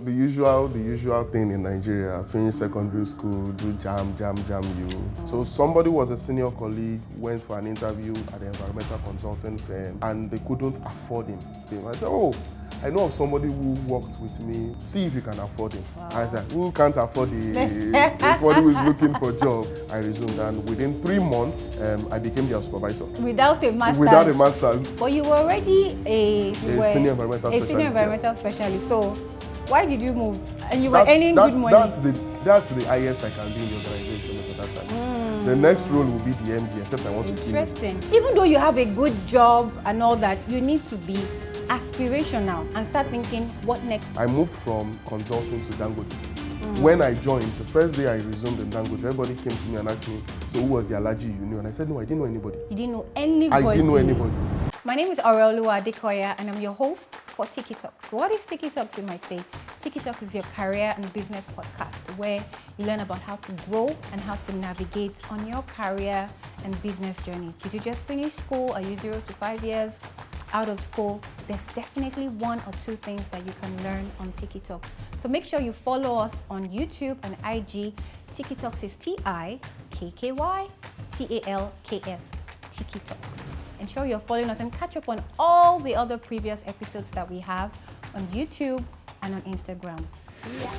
the usual thing in Nigeria, finish secondary school, do jam you. So somebody was a senior colleague, went for an interview at the environmental consulting firm, and they couldn't afford him. I said, oh, I know of somebody who worked with me, see if you can afford him. Wow. I said, who can't afford somebody who is looking for a job? I resumed, and within 3 months, I became their supervisor. Without a master's? Without a master's. But you were already a senior environmental specialist. Senior environmental specialist. So why did you move? And you were earning good money. That's the highest I can do in the organization at that time. The next role will be the MD, except I want to keep it. Interesting. Even though you have a good job and all that, you need to be aspirational and start thinking, what next? I moved from consulting to Dangote. When I joined, the first day I resumed in Dangote, everybody came to me and asked me, so who was the allergy you knew? And I said, no, I didn't know anybody. You didn't know anybody? I didn't know anybody. My name is Aurelua Adekoya, and I'm your host for Tikkytalks. What is Tikkytalks, you might say? Tikkytalks is your career and business podcast where you learn about how to grow and how to navigate on your career and business journey. Did you just finish school? Are you 0 to 5 years out of school? There's definitely 1 or 2 things that you can learn on Tikkytalks. So make sure you follow us on YouTube and IG. Tikkytalks is TikkyTalks, Tikkytalks. Ensure you're following us and catch up on all the other previous episodes that we have on YouTube and on Instagram. See ya.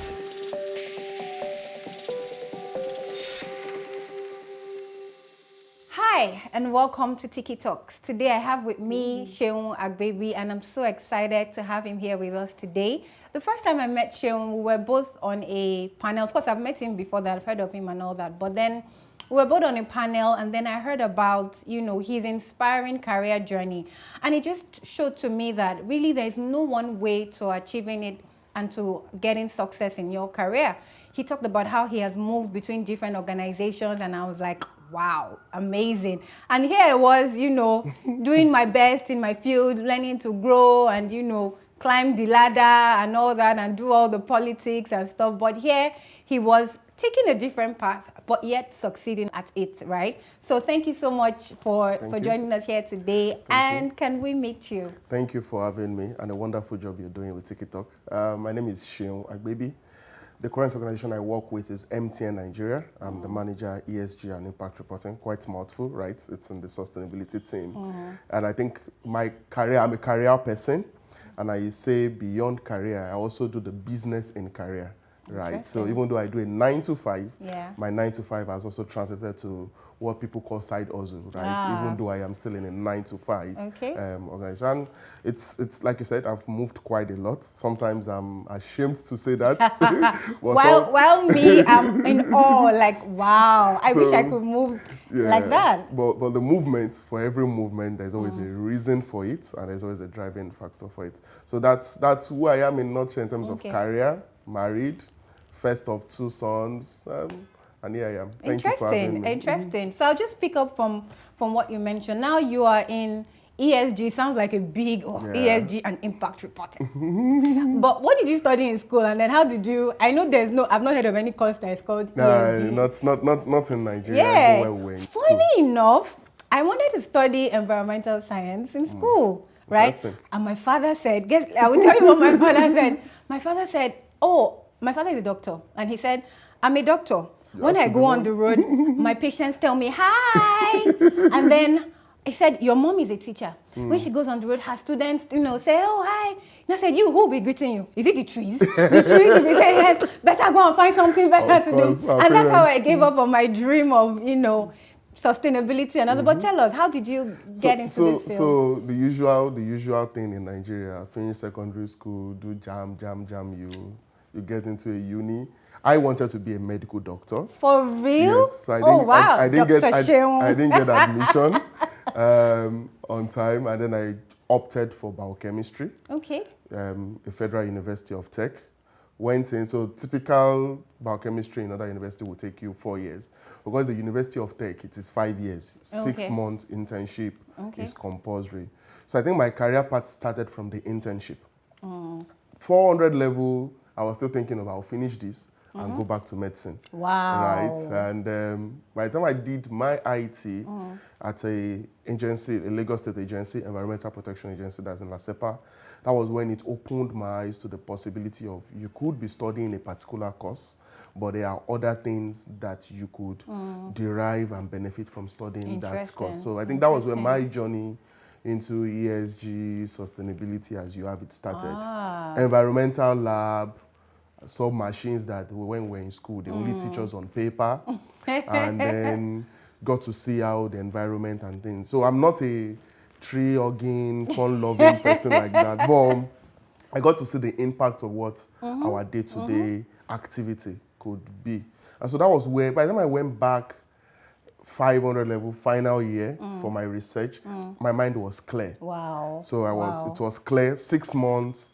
Hi, and welcome to Tikkytalks. Today I have with me Seun Agbebi, and I'm so excited to have him here with us today. The first time I met Seun, we were both on a panel. Of course, I've met him before that, I've heard of him and all that, but then we were both on a panel, and then I heard about, his inspiring career journey. And it just showed to me that really there's no one way to achieving it and to getting success in your career. He talked about how he has moved between different organizations, and I was like, wow, amazing. And here I was, doing my best in my field, learning to grow and, climb the ladder and all that and do all the politics and stuff. But here he was taking a different path, but yet succeeding at it, right? So thank you so much for joining us here today. Can we meet you? Thank you for having me, and a wonderful job you're doing with Tikkytalk. My name is Seun Agbebi. The current organization I work with is MTN Nigeria. I'm the manager, ESG and impact reporting. Quite mouthful, right? It's in the sustainability team. And I think my career, I'm a career person, and I say beyond career, I also do the business in career. Right, so even though I do a 9 to 5, my 9 to 5 has also translated to what people call side hustle, right? Even though I am still in a 9 to 5 organization. It's like you said, I've moved quite a lot. Sometimes I'm ashamed to say that. While me, I'm in awe, like, wow, I wish I could move like that. But the movement, for every movement, there's always a reason for it, and there's always a driving factor for it. So that's who I am in a nutshell in terms of career, married, first of 2 sons, and here I am. Thank you for having me. Interesting. So I'll just pick up from what you mentioned. Now you are in ESG, sounds like a big ESG and impact reporting. But what did you study in school, and then how did you? I know I've not heard of any course that is called ESG. Not in Nigeria. Funny enough, I wanted to study environmental science in school, right? And my father said, I will tell you what my father said. My father said, my father is a doctor, and he said, I'm a doctor. When I go on the road, my patients tell me, hi. And then he said, your mom is a teacher. When she goes on the road, her students, say, oh, hi. And I said, who will be greeting you? Is it the trees? The trees will be saying, better go and find something better to do. And that's how I gave up on my dream of, sustainability and other. But tell us, how did you get into this field? So the usual thing in Nigeria, finish secondary school, do jam, you get into a uni. I wanted to be a medical doctor. For real? Yes. So wow. I didn't get admission on time, and then I opted for biochemistry. Okay. A Federal University of Tech. Went in, so typical biochemistry in other university will take you 4 years. Because the University of Tech, it is 5 years. 6 months internship is compulsory. So I think my career path started from the internship. 400 level, I was still thinking about, I'll finish this. and go back to medicine. Wow. Right? And by the time I did my IT at a Lagos State agency, Environmental Protection Agency, that's in LASEPA, that was when it opened my eyes to the possibility of you could be studying a particular course, but there are other things that you could derive and benefit from studying that course. So I think that was where my journey into ESG, sustainability as you have it started. Environmental lab, some machines that when we were in school, they only teach us on paper, and then got to see how the environment and things. So I'm not a tree-hugging, fun-loving person like that, but I got to see the impact of what our day-to-day activity could be. And so that was where, by the time I went back 500 level, final year for my research, my mind was clear. Wow. So it was clear, 6 months,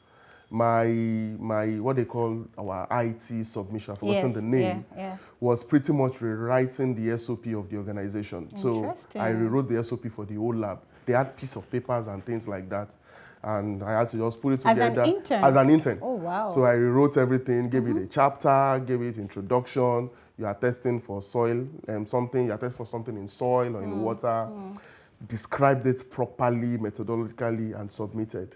my what they call our IT submission, I've forgotten the name, was pretty much rewriting the SOP of the organization. So I rewrote the SOP for the whole lab. They had piece of papers and things like that. And I had to just put it together. As an intern? As an intern. Oh, wow. So I rewrote everything, gave it a chapter, gave it introduction. You are testing for soil, something, you are testing for something in soil or in water. Described it properly, methodologically, and submitted.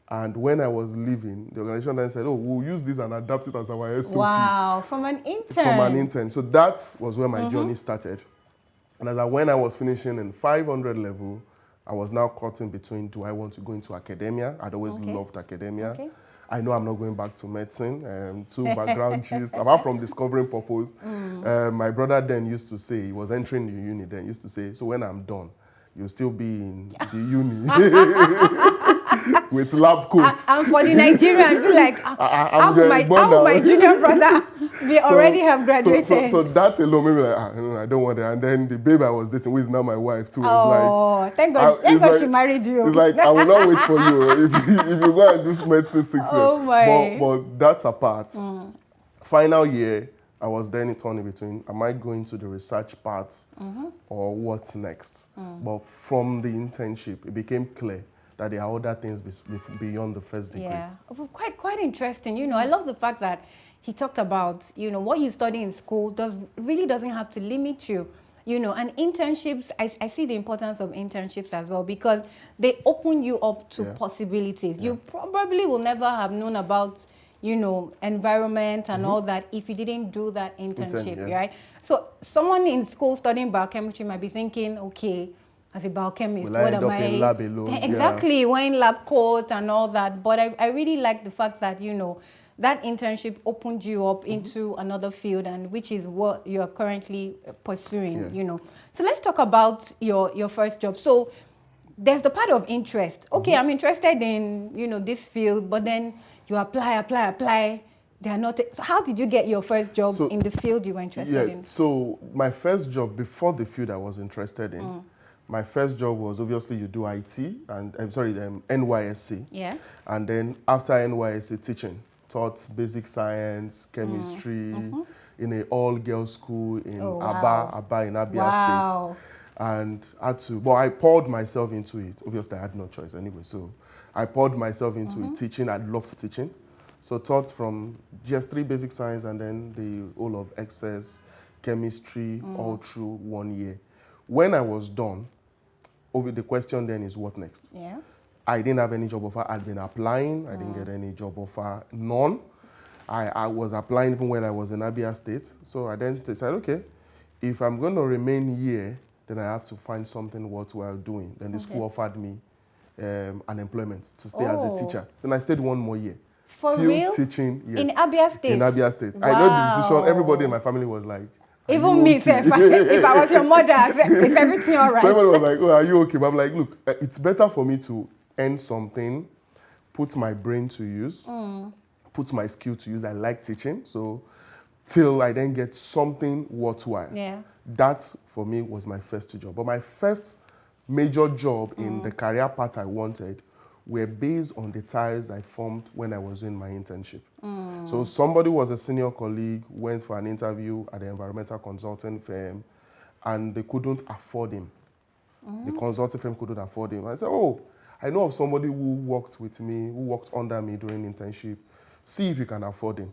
And when I was leaving, the organization then said, oh, we'll use this and adapt it as our SOP. Wow, from an intern. From an intern. So that was where my journey started. And when I was finishing in 500 level, I was now caught in between, do I want to go into academia? I'd always loved academia. I know I'm not going back to medicine. Two background gist, apart from discovering purpose. My brother then used to say, he was entering the uni then, used to say, so when I'm done, you'll still be in the uni. With lab coats. And for the Nigerian, be like, how will my junior brother already have graduated? So that alone made me like, I don't want that. And then the babe I was dating, who is now my wife too, was like, thank God she married you. It's like, I will not wait for you if you go and do medicine 6 years. Oh my. But that's apart. Final year, I was then torn in between, am I going to the research part or what next? But from the internship, it became clear that there are other things beyond the first degree. Yeah, quite interesting. You know, I love the fact that he talked about, you know, what you study in school really doesn't have to limit you. You know, and internships, I see the importance of internships as well because they open you up to possibilities. You probably will never have known about, you know, environment and all that if you didn't do that internship, right? So someone in school studying biochemistry might be thinking, okay, as a biochemist, what am I? In lab alone? Exactly, wearing lab coat and all that. But I really like the fact that, you know, that internship opened you up into another field, and which is what you're currently pursuing, you know. So let's talk about your first job. So there's the part of interest. Okay, I'm interested in, you know, this field, but then you apply. They are not. So how did you get your first job in the field you were interested in? So my first job before the field I was interested in, my first job was obviously you do IT and NYSC. Yeah. And then after NYSC teaching, taught basic science, chemistry in an all-girls school in Aba in Abia State. And I poured myself into it. Obviously, I had no choice anyway. So I poured myself into it, teaching. I loved teaching. So taught from just 3 basic science and then the whole of excess, chemistry, all through 1 year. When I was done, the question then is what next? Yeah. I didn't have any job offer. I'd been applying. I didn't get any job offer. None. I was applying even when I was in Abia State. So I then decided, okay, if I'm going to remain here, then I have to find something worthwhile doing. Then the school offered me an employment to stay as a teacher. Then I stayed 1 more year. For Still real? teaching, yes. In Abia State? In Abia State. Wow. I know the decision. Everybody in my family was like, even me, okay? if I was your mother, is everything all right? So everybody was like, oh, are you okay? But I'm like, look, it's better for me to earn something, put my brain to use, put my skill to use. I like teaching, so till I then get something worthwhile. Yeah. That, for me, was my first job. But my first major job in the career path I wanted were based on the ties I formed when I was doing my internship. So somebody was a senior colleague, went for an interview at the environmental consulting firm, and they couldn't afford him. The consulting firm couldn't afford him. I said, oh, I know of somebody who worked with me, who worked under me during internship. See if you can afford him.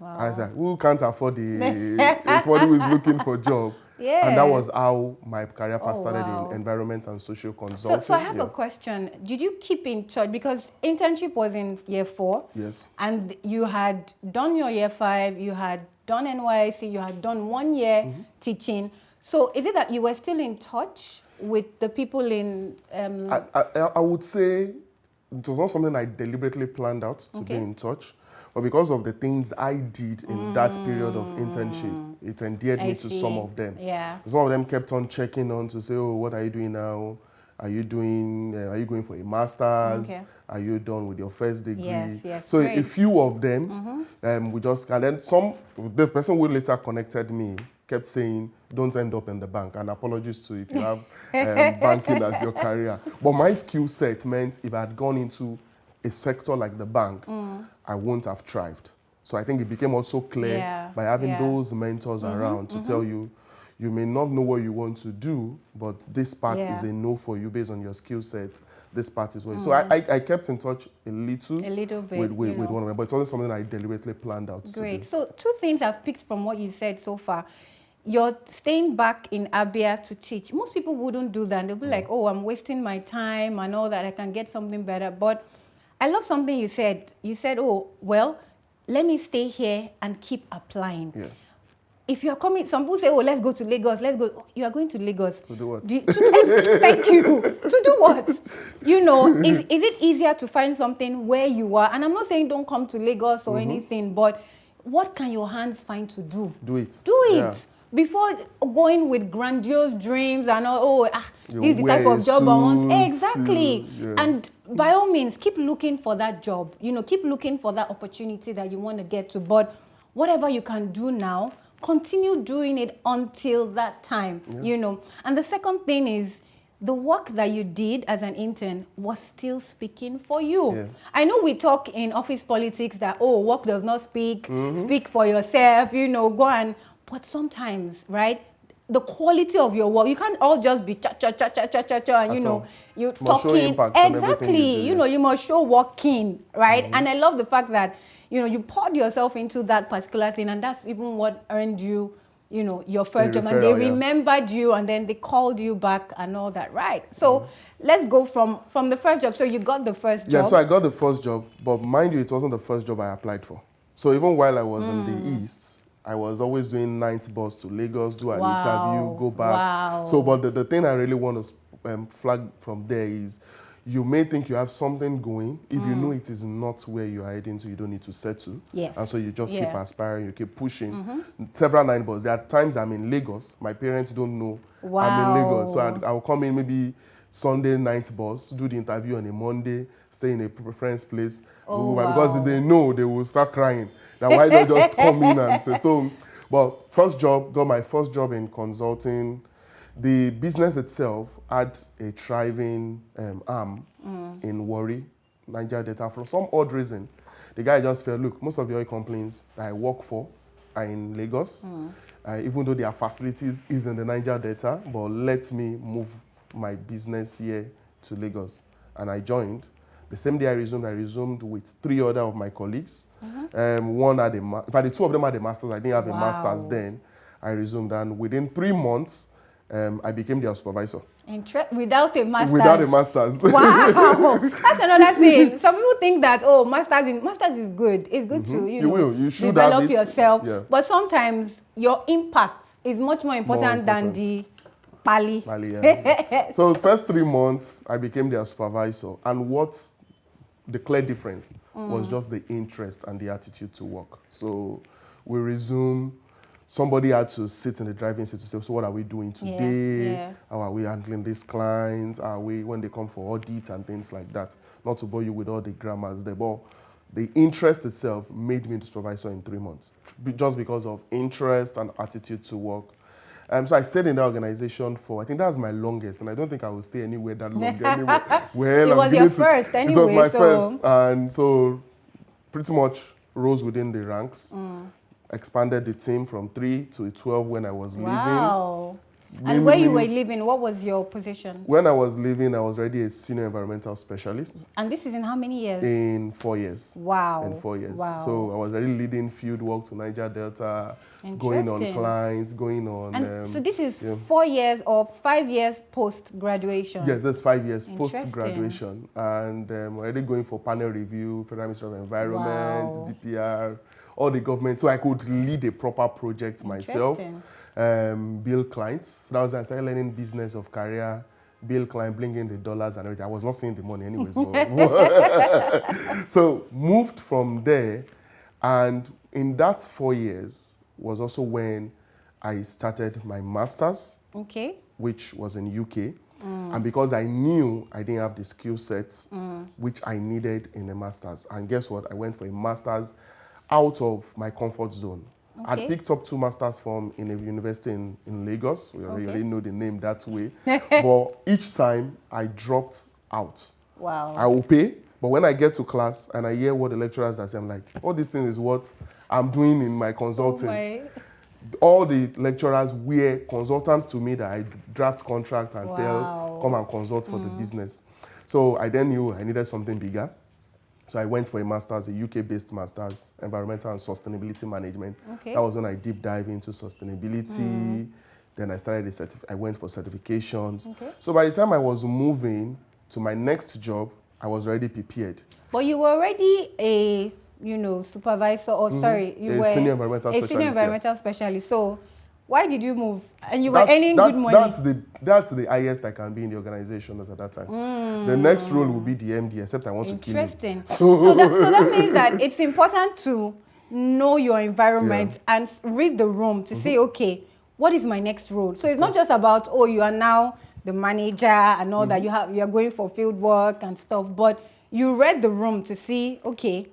Wow. And I said, who can't afford somebody who is looking for a job? Yeah. And that was how my career path started wow. in environment and social consulting. So I have a question. Did you keep in touch? Because internship was in year 4. Yes. And you had done your year 5, you had done NYC, you had done 1 year teaching. So is it that you were still in touch with the people in... I would say it was not something I deliberately planned out to be in touch. But because of the things I did in that period of internship, it endeared me to some of them. Yeah. Some of them kept on checking on to say, oh, what are you doing now? Are you going for a master's? Okay. Are you done with your first degree? Yes, so great. a few of them, we just, and then the person who later connected me kept saying, don't end up in the bank. And apologies to if you have banking as your career. But my skill set meant if I had gone into a sector like the bank, I wouldn't have thrived. So I think it became also clear by having those mentors around to tell you, you may not know what you want to do, but this part is a no for you based on your skill set. This part is what. So I kept in touch a little bit with one of them, but it wasn't something I deliberately planned out to do. Great. So 2 things I've picked from what you said so far. You're staying back in Abia to teach. Most people wouldn't do that. They'll be like, oh, I'm wasting my time and all that. I can get something better. But I love something you said. You said, oh, well, let me stay here and keep applying. Yeah. If you're coming, some people say, oh, let's go to Lagos. Let's go. Oh, you are going to Lagos. To do what? Thank you. To do what? You know, is it easier to find something where you are? And I'm not saying don't come to Lagos or anything, but what can your hands find to do? Do it. Do it. Yeah. Before going with grandiose dreams and all, this is the type of job I want. Exactly. Yeah. And by all means, keep looking for that job. You know, keep looking for that opportunity that you want to get to. But whatever you can do now, continue doing it until that time, you know. And the second thing is, the work that you did as an intern was still speaking for you. Yeah. I know we talk in office politics that, oh, work does not speak, speak for yourself, you know, go and... But sometimes, right, the quality of your work, you can't all just be cha-cha-cha-cha-cha-cha, and, you know, you're talking. Exactly. You know, you must show working, right? And I love the fact that, you know, you poured yourself into that particular thing, and that's even what earned you, you know, your first job. And they remembered you, and then they called you back and all that, right? So let's go from the first job. So you got the first job. Yeah, so I got the first job, but mind you, it wasn't the first job I applied for. So even while I was in the East, I was always doing night bus to Lagos, do an interview, go back. Wow. So, but the thing I really want to flag from there is, you may think you have something going. If you know it is not where you are heading to, you don't need to settle. Yes. And so you just keep aspiring, you keep pushing. Several night bus. There are times I'm in Lagos. My parents don't know I'm in Lagos. So I'll come in maybe Sunday night bus, do the interview on a Monday, stay in a preference place. Because if they know, they will start crying. Now, why don't just come in and say so? But got my first job in consulting. The business itself had a thriving arm in Warri, Niger Delta. For some odd reason, the guy just felt, look, most of the oil companies that I work for are in Lagos, even though their facilities is in the Niger Delta, but let me move my business here to Lagos. And I joined. The same day I resumed with 3 other of my colleagues. One had in fact, the 2 of them had a master's. I didn't have a master's then. I resumed, and within 3 months, I became their supervisor. Without a master's? Without a master's. Wow! That's another thing. Some people think that, oh, master's is good. It's good to, you should develop yourself. Yeah. But sometimes your impact is much more important than the Pali. Yeah. So the first 3 months, I became their supervisor. And the clear difference was just the interest and the attitude to work. So we resumed. Somebody had to sit in the driving seat to say, so what are we doing today? How are we handling these clients? When they come for audit and things like that? Not to bore you with all the grammars there, but the interest itself made me the supervisor in 3 months. Just because of interest and attitude to work. So I stayed in that organization for, I think that was my longest, and I don't think I will stay anywhere that long anyway. Well, it was your first anyway. It was my first, and so pretty much rose within the ranks, expanded the team from 3 to 12 when I was leaving. And where you were living, what was your position? When I was living, I was already a senior environmental specialist. And this is in how many years? In 4 years. Wow. In 4 years. Wow. So I was already leading field work to Niger Delta, going on clients, going on... And so this is 4 years or 5 years post-graduation? Yes, that's 5 years post-graduation. And already going for panel review, Federal Ministry of Environment, DPR, all the government. So I could lead a proper project myself. Bill clients. So that was I started learning business of career, bill client, bring in the dollars and everything. I was not seeing the money anyways. So moved from there, and in that 4 years was also when I started my master's, which was in UK. And because I knew I didn't have the skill sets which I needed in a master's. And guess what? I went for a master's out of my comfort zone. I picked up 2 master's from in a university in Lagos. We already know the name that way. But each time I dropped out. Wow. I will pay, but when I get to class and I hear what the lecturers are saying, I'm like, all this thing is what I'm doing in my consulting. All the lecturers were consultants to me that I draft contract and tell, come and consult for the business. So I then knew I needed something bigger. So I went for a master's, a UK-based master's, environmental and sustainability management. That was when I deep dive into sustainability. Then I started I went for certifications. So by the time I was moving to my next job, I was already prepared. But you were already a, supervisor, or sorry, you were senior environmental specialist. Senior environmental specialist. So why did you move? And you were earning good money. That's the highest I can be in the organization at that time. The next role will be the MD, except I want to kill him. Interesting. So that means that it's important to know your environment and read the room to say, okay, what is my next role? So it's not just about, oh, you are now the manager and all that. You're going for field work and stuff, but you read the room to see, okay,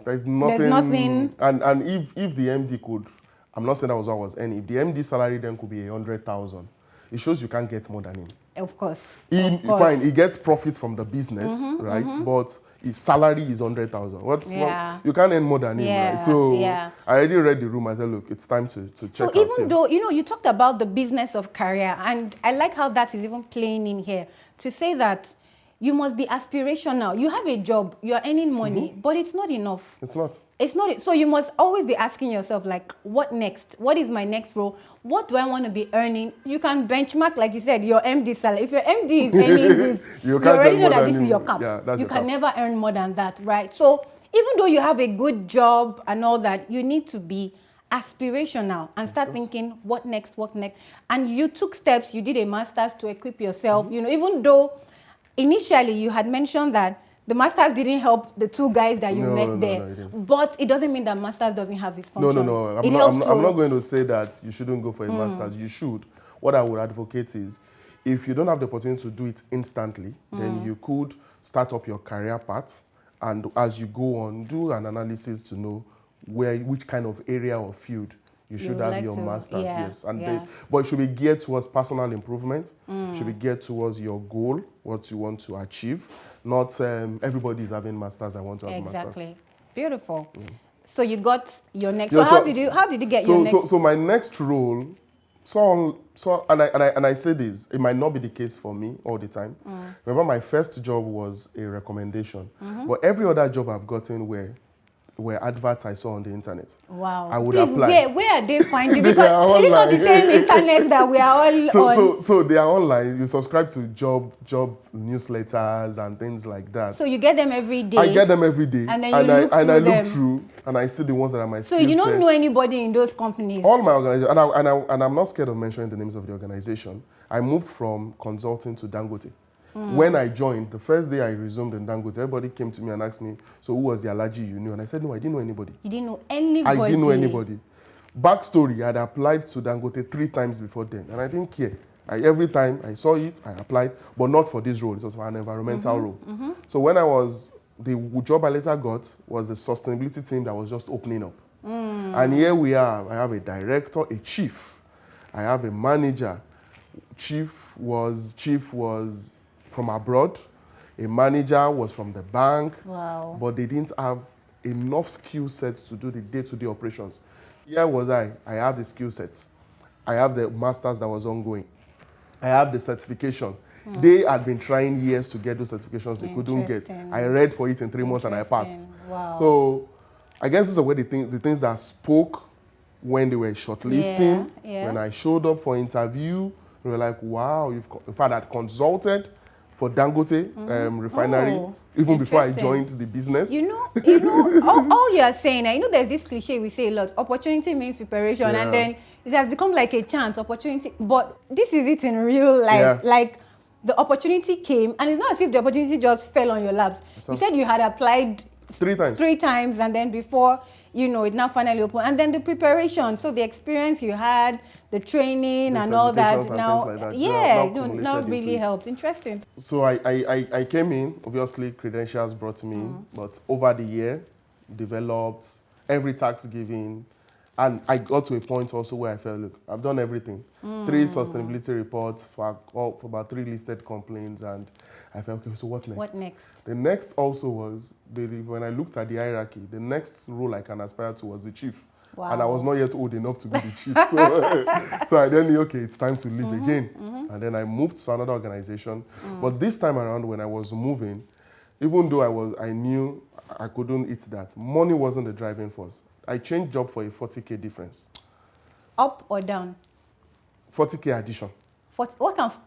there's nothing. And if the MD could, I'm not saying that was what I was earning. If the MD salary then could be 100,000, it shows you can't get more than him. Of course. Fine, he gets profit from the business, right? But his salary is 100,000. You can't earn more than him, right? So I already read the room. I said, look, it's time to check out. So even though, you talked about the business of career, and I like how that is even playing in here, to say that you must be aspirational. You have a job, you are earning money, but it's not enough. It's not. It's not. So you must always be asking yourself, like, what next? What is my next role? What do I want to be earning? You can benchmark, like you said, your MD salary. If your MD is earning this, you already know that this is your cap. You can never earn more than that, right? So even though you have a good job and all that, you need to be aspirational and start thinking, what next, what next? And you took steps. You did a master's to equip yourself, even though initially you had mentioned that the masters didn't help the 2 guys that you met there. But it doesn't mean that masters doesn't have its function. No. I'm not going to say that you shouldn't go for a masters. You should. What I would advocate is, if you don't have the opportunity to do it instantly, then you could start up your career path, and as you go on, do an analysis to know which kind of area or field you should have your master's, yes. But it should be geared towards personal improvement. It should be geared towards your goal, what you want to achieve. Not everybody is having masters, I want to have masters. Exactly. Beautiful. So you got your next. So how did you get your next? So my next role, and I say this, it might not be the case for me all the time. Remember, my first job was a recommendation, but every other job I've gotten were adverts I saw on the internet. Wow. I would apply. Where are they finding? Because it's not the same internet that we are all on. So they are online. You subscribe to job newsletters and things like that. So you get them every day? I get them every day. And then I look through and I see the ones that are my skill set. So you don't know anybody in those companies? All my organizations, and I'm not scared of mentioning the names of the organization. I moved from consulting to Dangote. When I joined, the first day I resumed in Dangote, everybody came to me and asked me, so who was the allergy you knew? And I said, no, I didn't know anybody. You didn't know anybody? I didn't know anybody. Backstory, I had applied to Dangote 3 times before then, and I didn't care. Every time I saw it, I applied, but not for this role. It was for an environmental role. So when the job I later got was the sustainability team that was just opening up. And here we are. I have a director, a chief. I have a manager. Chief was from abroad. A manager was from the bank. Wow. But they didn't have enough skill sets to do the day-to-day operations. Here was I have the skill sets. I have the masters that was ongoing. I have the certification. They had been trying years to get those certifications they couldn't get. I read for it in 3 months and I passed. Wow. So I guess this is where the things that spoke when they were shortlisting, when I showed up for interview, they were like, wow, in fact, I'd consulted for Dangote refinery even before I joined the business. You know, all you are saying, there's this cliche we say a lot, opportunity means preparation, and then it has become like a chance, opportunity, but this is it in real life. Like, the opportunity came, and it's not as if the opportunity just fell on your laps. You said you had applied 3 times. 3 times, and then before, it now finally opened. And then the preparation, so the experience you had, the training and all that, now really helped. Interesting. So I came in, obviously credentials brought me, but over the year, developed every tax giving, and I got to a point also where I felt, look, I've done everything. 3 sustainability reports for about 3 listed complaints, and I felt, okay, so what next? What next? The next also was, when I looked at the hierarchy, the next role I can aspire to was the chief. Wow. And I was not yet old enough to be the chief. So I then knew, okay, it's time to leave again. And then I moved to another organization. But this time around, when I was moving, even though I knew I couldn't eat that, money wasn't the driving force. I changed job for a 40K difference. Up or down? 40K addition. What kind of...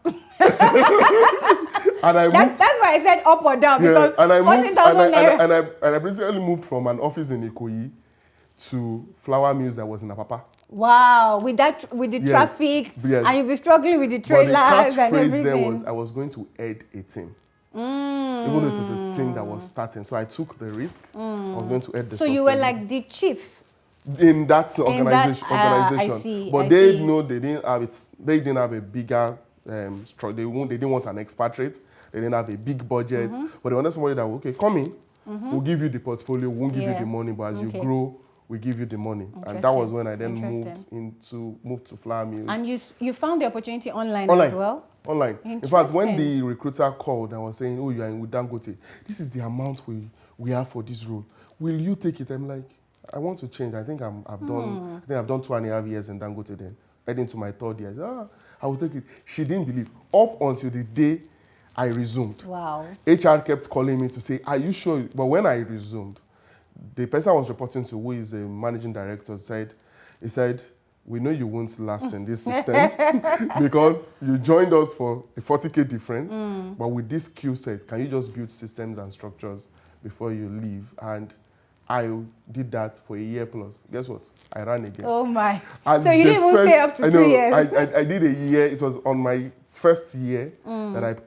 And I moved, that's why I said up or down, because and I moved, 40,000 naira. and I basically moved from an office in Ikoyi to flour mills that was in Apapa. Wow, with the traffic, and you'll be struggling with the trailers and everything. There was, I was going to head a team. Even though it was a team that was starting. So I took the risk. I was going to head the So you were like the chief? In that organization. I see, but they didn't have it. They didn't have a bigger structure. They didn't want an expatriate. They didn't have a big budget. But they wanted somebody that, okay, come in. We'll give you the portfolio. We won't give you the money. But as you grow, we give you the money. And that was when I then moved to flour mills. And you found the opportunity online as well? Online. In fact, when the recruiter called and was saying, oh, you are in with Dangote, this is the amount we have for this role. Will you take it? I'm like, I want to change. I think I've done 2.5 years in Dangote then. Heading to my 3rd year. I said, I will take it. She didn't believe. Up until the day I resumed. Wow. HR kept calling me to say, are you sure? But when I resumed, the person I was reporting to, who is the managing director, he said, we know you won't last in this system because you joined us for a 40K difference, but with this skill set, can you just build systems and structures before you leave? And I did that for a year plus. Guess what? I ran again. Oh my. So you didn't even stay up to 2 years? I did a year. It was on my first year that I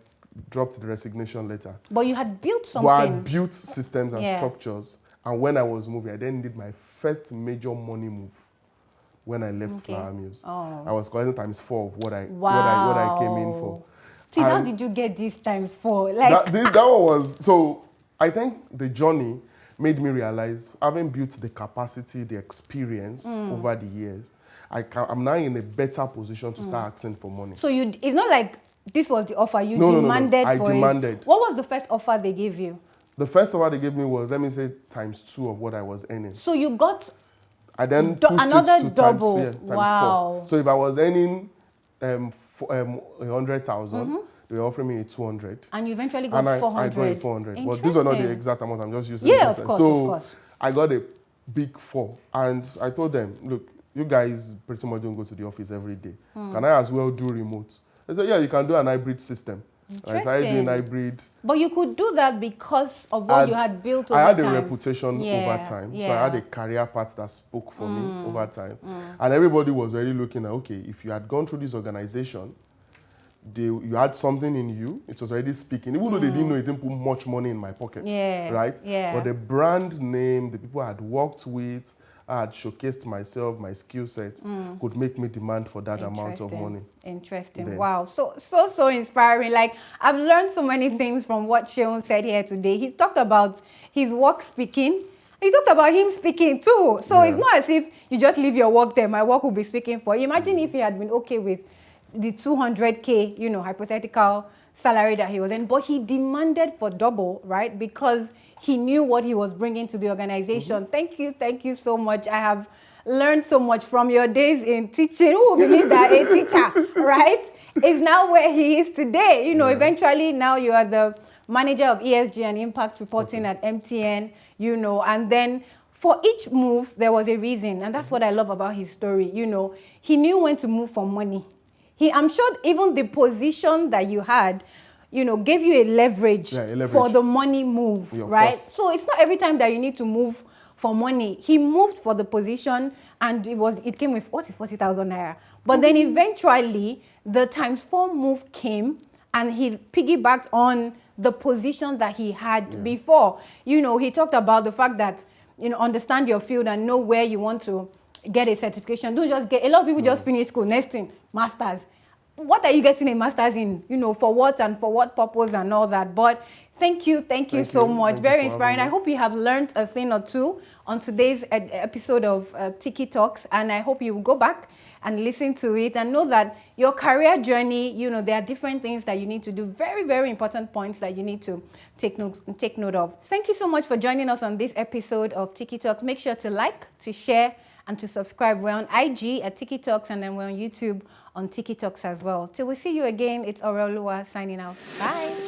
dropped the resignation letter. But you had built something. Well, I built systems and structures. And when I was moving, I then did my first major money move when I left flour mills. I was collecting ×4 of what I came in for. Please, how did you get these ×4? Like that one was, so I think the journey made me realize, having built the capacity, the experience over the years, I'm now in a better position to start asking for money. So it's not like this was the offer, you demanded for it. I demanded. What was the first offer they gave you? The first offer they gave me was, let me say, ×2 of what I was earning. So you got I then pushed another it to double. ×4. So if I was earning 100,000, they were offering me 200. And you eventually got 400. I got 400. But these are not the exact amount. I'm just using of course, so of course. I got a big 4. And I told them, look, you guys pretty much don't go to the office every day. Can I as well do remote? They said, yeah, you can do an hybrid system. I started doing hybrid. But you could do that because of what you had built over time. I had time. a reputation over time. So I had a career path that spoke for me over time. And everybody was really looking at, okay, if you had gone through this organization, you had something in you, it was already speaking. Even though they didn't know, it didn't put much money in my pocket. Right? But the brand name, the people I had worked with, I had showcased myself, my skill set, could make me demand for that amount of money. Interesting. Then. Wow. So inspiring. Like, I've learned so many things from what Seun said here today. He talked about his work speaking. He talked about him speaking too. So it's not as if you just leave your work there, my work will be speaking for you. Imagine if he had been okay with the 200K, hypothetical salary that he was in, but he demanded for double, right? Because he knew what he was bringing to the organization. Thank you so much. I have learned so much from your days in teaching. Who will believe that? A teacher, right? is now where he is today. You know, eventually now you are the manager of ESG and impact reporting at MTN, you know, and then for each move, there was a reason. And that's what I love about his story. You know, he knew when to move for money. I'm sure even the position that you had, you know, gave you a leverage, for the money move, right? So it's not every time that you need to move for money. He moved for the position, and it came with, what is 40,000 naira? But then eventually, the ×4 move came, and he piggybacked on the position that he had before. You know, he talked about the fact that, you know, understand your field and know where you want to get a certification. Don't just get, a lot of people just finish school, next thing, masters. What are you getting a master's in? You know, for what and for what purpose and all that. But thank you so much. Very inspiring. I hope you have learned a thing or two on today's episode of Tikkytalks, and I hope you will go back and listen to it and know that your career journey, you know, there are different things that you need to do. Very, very important points that you need to take note of. Thank you so much for joining us on this episode of Tikkytalks. Make sure to like, to share, and to subscribe. We're on IG at Tikkytalks, and then we're on YouTube on Tikkytalks as well. Till we see you again, it's Aureolua signing out. Bye.